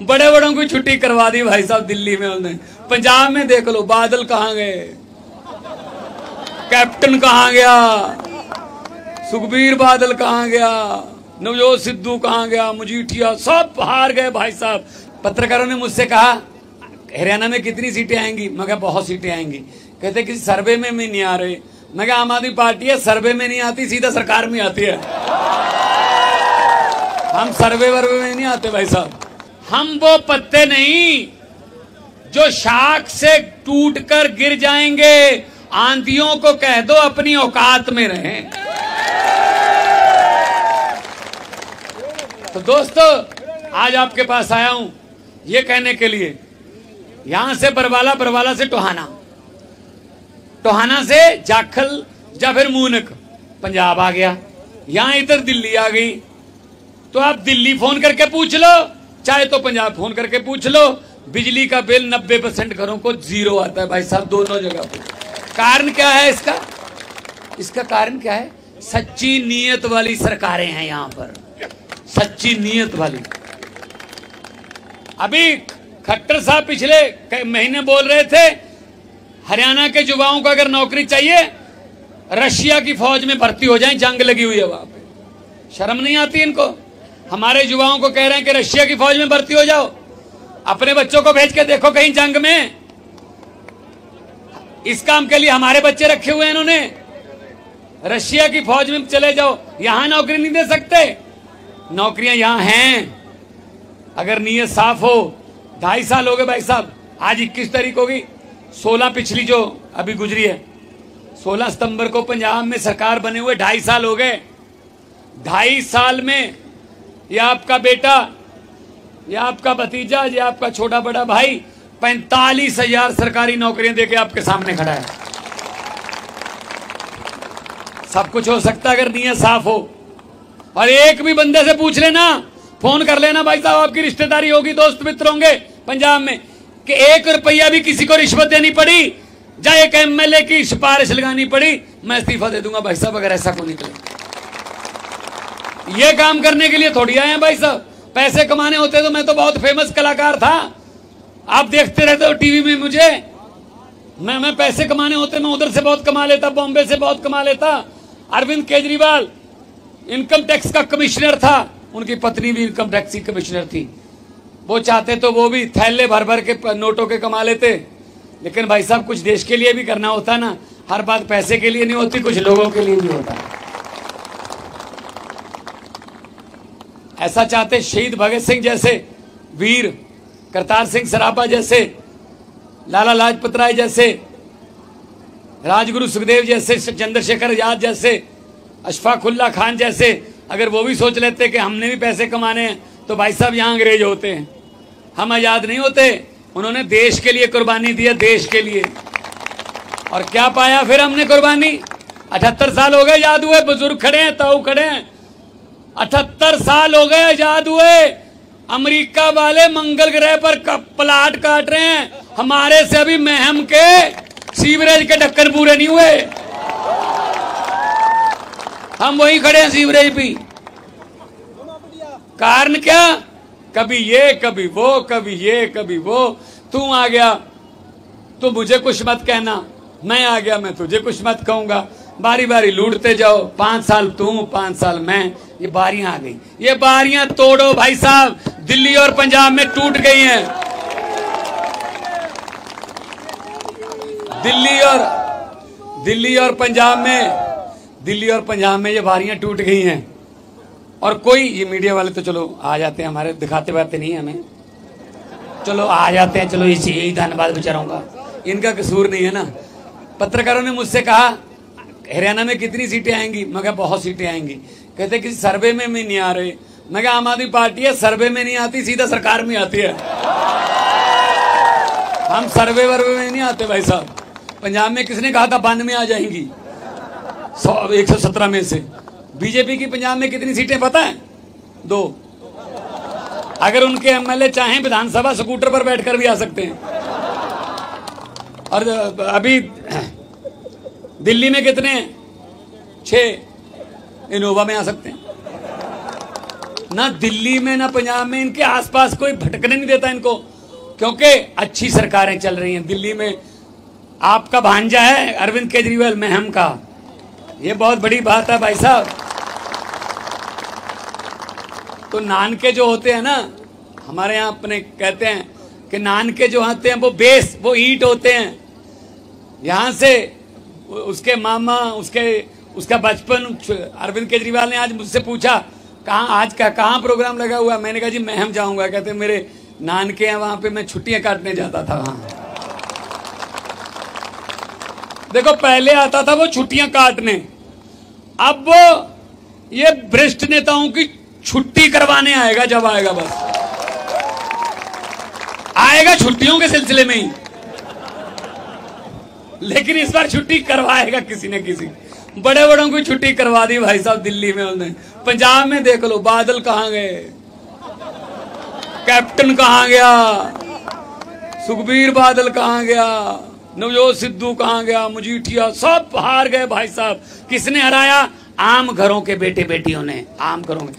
बड़े बड़ों की छुट्टी करवा दी भाई साहब दिल्ली में उन्होंने। पंजाब में देख लो, बादल कहां गए, कैप्टन कहां गया, सुखबीर बादल कहां गया, नवजोत सिद्धू कहां गया, मजीठिया, सब हार गए भाई साहब। पत्रकारों ने मुझसे कहा हरियाणा में कितनी सीटें आएंगी, मैं कहा बहुत सीटें आएंगी। कहते किसी सर्वे में नहीं आ रहे। मैं कहा आम आदमी पार्टी है, सर्वे में नहीं आती, सीधा सरकार में आती है। हम सर्वे वर्वे में नहीं आते भाई साहब। हम वो पत्ते नहीं जो शाख से टूटकर गिर जाएंगे। आंधियों को कह दो अपनी औकात में रहें। तो दोस्तों, आज आपके पास आया हूं ये कहने के लिए, यहां से बरवाला, बरवाला से टोहाना, टोहाना से जाखल या फिर मूनक पंजाब आ गया, यहां इधर दिल्ली आ गई। तो आप दिल्ली फोन करके पूछ लो, चाहे तो पंजाब फोन करके पूछ लो, बिजली का बिल 90% घरों को जीरो आता है भाई साहब, दोनों जगह पर। कारण क्या है इसका? इसका कारण क्या है? सच्ची नीयत वाली सरकारें हैं यहां पर, सच्ची नीयत वाली। अभी खट्टर साहब पिछले महीने बोल रहे थे हरियाणा के युवाओं को अगर नौकरी चाहिए रशिया की फौज में भर्ती हो जाएं, जंग लगी हुई है वहां पे। शर्म नहीं आती इनको? हमारे युवाओं को कह रहे हैं कि रशिया की फौज में भर्ती हो जाओ। अपने बच्चों को भेज के देखो कहीं जंग में। इस काम के लिए हमारे बच्चे रखे हुए हैं इन्होंने। रशिया की फौज में चले जाओ, यहां नौकरी नहीं दे सकते। नौकरियां यहां हैं अगर नीयत साफ हो। 2.5 साल हो गए भाई साहब, आज 21 तारीख होगी, 16 पिछली जो अभी गुजरी है, 16 सितंबर को पंजाब में सरकार बने हुए 2.5 साल हो गए। 2.5 साल में ये आपका बेटा, ये आपका भतीजा, ये आपका छोटा बड़ा भाई 45,000 सरकारी नौकरियां देके आपके सामने खड़ा है। सब कुछ हो सकता है अगर नीयत साफ हो। और एक भी बंदे से पूछ लेना, फोन कर लेना भाई साहब, आपकी रिश्तेदारी होगी, दोस्त मित्र होंगे पंजाब में, कि 1 रुपया भी किसी को रिश्वत देनी पड़ी या एक एमएलए की सिफारिश लगानी पड़ी, मैं इस्तीफा दे दूंगा भाई साहब, अगर ऐसा को निकले। ये काम करने के लिए थोड़ी आए हैं भाई साहब। पैसे कमाने होते तो मैं तो बहुत फेमस कलाकार था, आप देखते रहते हो टीवी में मुझे। मैं पैसे कमाने होते मैं उधर से बहुत कमा लेता, बॉम्बे से बहुत कमा लेता। अरविंद केजरीवाल इनकम टैक्स का कमिश्नर था, उनकी पत्नी भी इनकम टैक्स की कमिश्नर थी। वो चाहते तो वो भी थैले भर भर के नोटों के कमा लेते। लेकिन भाई साहब कुछ देश के लिए भी करना होता ना, हर बात पैसे के लिए नहीं होती, कुछ लोगों के लिए भी होता। ऐसा चाहते शहीद भगत सिंह जैसे वीर, करतार सिंह सराभा जैसे, लाला लाजपत राय जैसे, राजगुरु सुखदेव जैसे, चंद्रशेखर आजाद जैसे, अशफाक उल्लाह खान जैसे, अगर वो भी सोच लेते कि हमने भी पैसे कमाने हैं तो भाई साहब यहाँ अंग्रेज होते हैं, हम आजाद नहीं होते। उन्होंने देश के लिए कुर्बानी दी है, देश के लिए। और क्या पाया फिर हमने कुर्बानी? 78 साल हो गए आजाद हुए, बुजुर्ग खड़े हैं, ताऊ खड़े हैं। 78 साल हो गए आजाद हुए। अमेरिका वाले मंगल ग्रह पर प्लाट काट रहे हैं, हमारे से अभी महम के सीवरेज के ढक्कन पूरे नहीं हुए, हम वहीं खड़े हैं सीवरेज भी। कारण क्या? कभी ये कभी वो, कभी ये कभी वो। तू आ गया तो मुझे कुछ मत कहना, मैं आ गया मैं तुझे कुछ मत कहूंगा। बारी बारी लूटते जाओ, 5 साल तू 5 साल मैं। ये बारियां आ गई, ये बारियां तोड़ो भाई साहब। दिल्ली और पंजाब में टूट गई हैं, दिल्ली और पंजाब में ये बारियां टूट गई हैं। और कोई, ये मीडिया वाले तो चलो आ जाते हैं, हमारे दिखाते बाते नहीं है हमें, चलो आ जाते हैं, चलो इसी यही धन्यवाद बेचारों का, इनका कसूर नहीं है ना। पत्रकारों ने मुझसे कहा हरियाणा में कितनी सीटें आएंगी, मैं कहा बहुत सीटें आएंगी। कहते किसी सर्वे में नहीं आ रहे। मैं कहा आम आदमी पार्टी है, सर्वे में नहीं आती, सीधा सरकार में आती है। हम सर्वे वर्वे में नहीं आते भाई साहब। पंजाब में किसने कहा था 92 में आ जाएंगी? 117 में से। बीजेपी की पंजाब में कितनी सीटें पता है? 2। अगर उनके एमएलए चाहें विधानसभा स्कूटर पर बैठकर भी आ सकते हैं। और अभी दिल्ली में कितने हैं? 6 इनोवा में आ सकते हैं। ना दिल्ली में ना पंजाब में इनके आसपास कोई भटकने नहीं देता इनको, क्योंकि अच्छी सरकारें चल रही हैं। दिल्ली में आपका भांजा है अरविंद केजरीवाल महम का, ये बहुत बड़ी बात है भाई साहब। तो नानके जो होते हैं ना, हमारे यहाँ अपने कहते हैं कि नानके जो होते हैं वो बेस, वो ईंट होते हैं। यहां से उसके मामा, उसका बचपन। अरविंद केजरीवाल ने आज मुझसे पूछा कहाँ प्रोग्राम लगा हुआ। मैंने कहा जी महम जाऊंगा। कहते मेरे नानके हैं वहां पे, मैं छुट्टियां काटने जाता था वहां। देखो पहले आता था वो छुट्टियां काटने, अब वो ये भ्रष्ट नेताओं की छुट्टी करवाने आएगा। जब आएगा बस आएगा छुट्टियों के सिलसिले में ही, लेकिन इस बार छुट्टी करवाएगा किसी न किसी। बड़े बड़ों की छुट्टी करवा दी भाई साहब दिल्ली में उन्होंने। पंजाब में देख लो, बादल कहां गए, कैप्टन कहां गया, सुखबीर बादल कहां गया, नवजोत सिद्धू कहां गया, मजीठिया, सब हार गए भाई साहब। किसने हराया? आम घरों के बेटे बेटियों ने, आम घरों में।